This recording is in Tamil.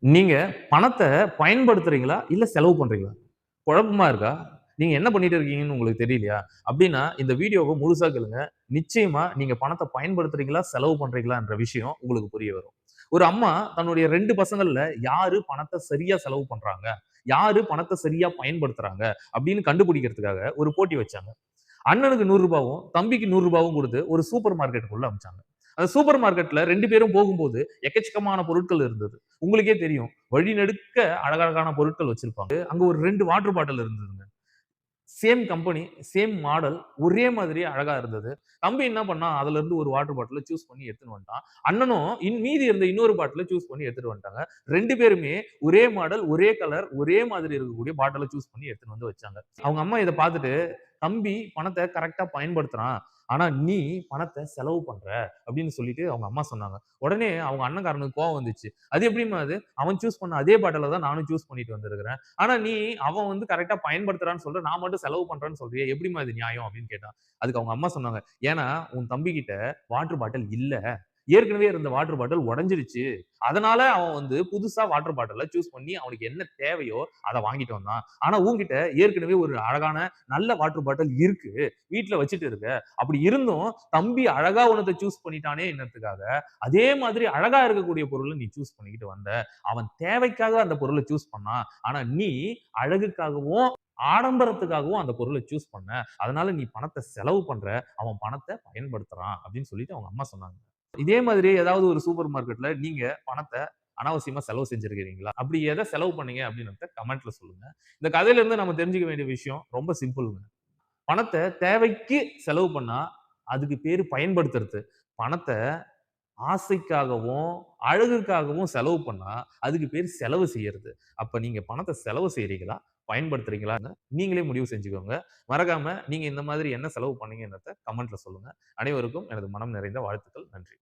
நீங்க பணத்த பயன்படுத்துறீங்களா? இல்ல செலவு பண்றீங்களா? குழப்பமா இருக்கா? நீங்க என்ன பண்ணிட்டு இருக்கீங்கன்னு உங்களுக்கு தெரியலையா? அப்டின்னா இந்த வீடியோவ முழுசா கேளுங்க. நிச்சயமா நீங்க பணத்த பயன்படுத்துறீங்களா? செலவு பண்றீங்களான்ற விஷயம் உங்களுக்கு புரிய வரும். ஒரு அம்மா தன்னுடைய 2 பசங்கள்ல யாரு பணத்த சரியா செலவு பண்றாங்க? யாரு பணத்த சரியா பயன்படுத்துறாங்க? அப்டின்னு கண்டுபிடிக்கிறதுக்காக ஒரு போட்டி வச்சாங்க. அண்ணனுக்கு ரூ. 100வும், தம்பிக்கு ரூ. 100வும் குடுத்து ஒரு சூப்பர் மார்க்கெட்டுக்குள்ள அனுப்பிச்சாங்க. அந்த சூப்பர் மார்க்கெட்ல 2 பேரும் போகும்போது எக்கச்சக்கமான பொருட்கள் இருந்தது. உங்களுக்கே தெரியும். வழிநெடுக்க அழகழகான பொருட்கள் வச்சிருப்பாங்க. அங்க ஒரு 2 வாட்டர் பாட்டில் இருந்ததுங்க. சேம் கம்பெனி, சேம் மாடல், ஒரே மாதிரி அழகா இருந்தது. தம்பி என்ன பண்ணான், அதுல இருந்து ஒரு வாட்டர் பாட்டில சூஸ் பண்ணி எடுத்துன்னு வந்துட்டான். அண்ணனும் மீதி இருந்த இன்னொரு பாட்டில சூஸ் பண்ணி எடுத்துட்டு வந்துட்டாங்க. 2 பேருமே ஒரே மாடல், ஒரே கலர், ஒரே மாதிரி இருக்கக்கூடிய பாட்டில சூஸ் பண்ணி எடுத்துன்னு வந்து வச்சாங்க. அவங்க அம்மா இத பார்த்துட்டு, "தம்பி பணத்த கரெக்ட்டா பயன்படுத்துறான். ஆனா நீ பணத்த செலவு பண்ற" அப்படின்னு சொல்லிட்டு அவங்க அம்மா சொன்னாங்க. உடனே அவங்க அண்ணன்காரனுக்கு கோவம் வந்துச்சு. "அது எப்படிம்மா அது? அவன் சூஸ் பண்ண அதே பாட்டில தான் நானும் சூஸ் பண்ணிட்டு வந்திருக்கிறேன். ஆனா நீ அவன் வந்து கரெக்ட்டா பயன்படுத்துறான்னு சொல்ற, நான் மட்டும் செலவு பண்றேன்னு சொல்றியே! எப்படிம்மா இது நியாயம்?" அப்படின்னு கேட்டான். அதுக்கு அவங்க அம்மா சொன்னாங்க, "ஏன்னா உன் தம்பிகிட்ட வாட்டர் பாட்டில் இல்ல. ஏற்கனவே இருந்த வாட்டர் பாட்டில் உடைஞ்சிருச்சு. அதனால அவன் வந்து புதுசா வாட்டர் பாட்டில சூஸ் பண்ணி அவனுக்கு என்ன தேவையோ அத வாங்கிட்டு வந்தான். ஆனா உன்கிட்ட ஏற்கனவே ஒரு அழகான நல்ல வாட்டர் பாட்டில் இருக்கு. வீட்ல வச்சுட்டு இருக்க. அப்படி இருந்தும் தம்பி அழகா ஒன்னத்த சூஸ் பண்ணிட்டானே என்னத்துக்காக, அதே மாதிரி அழகா இருக்கக்கூடிய பொருள நீ சூஸ் பண்ணிக்கிட்டு வந்த. அவன் தேவைக்காக அந்த பொருள சூஸ் பண்ணான். ஆனா நீ அழகுக்காகவும், ஆடம்பரத்துக்காகவும் அந்த பொருள சூஸ் பண்ண. அதனால நீ பணத்த செலவு பண்ற. அவன் பணத்த பயன்படுத்துறான்." அப்படின்னு சொல்லிட்டு அவங்க அம்மா சொன்னாங்க. இதே மாதிரி ஏதாவது ஒரு சூப்பர் மார்க்கெட்ல நீங்க பணத்த அனாவசியமா செலவு செஞ்சிருக்கிறீங்களா? அப்படி எத செலவு பண்ணீங்க அப்படின்றத கமெண்ட்ல சொல்லுங்க. இந்த கதையில இருந்து நம்ம தெரிஞ்சுக்க வேண்டிய விஷயம் ரொம்ப சிம்பிள்ங்க. பணத்த தேவைக்கு செலவு பண்ணா, அதுக்கு பேரு பயன்படுத்துறது. பணத்த ஆசைக்காகவும், அழகுக்காகவும் செலவு பண்ணா, அதுக்கு பேரு செலவு செய்யறது. அப்ப நீங்க பணத்த செலவு செய்றீங்களா? பயன்படுத்துறீங்களான்னு நீங்களே முடிவு செஞ்சுக்கோங்க. மறக்காம நீங்க இந்த மாதிரி என்ன செலவு பண்ணீங்கன்றத கமெண்ட்ல சொல்லுங்க. அனைவருக்கும் எனது மனம் நிறைந்த வாழ்த்துக்கள். நன்றி.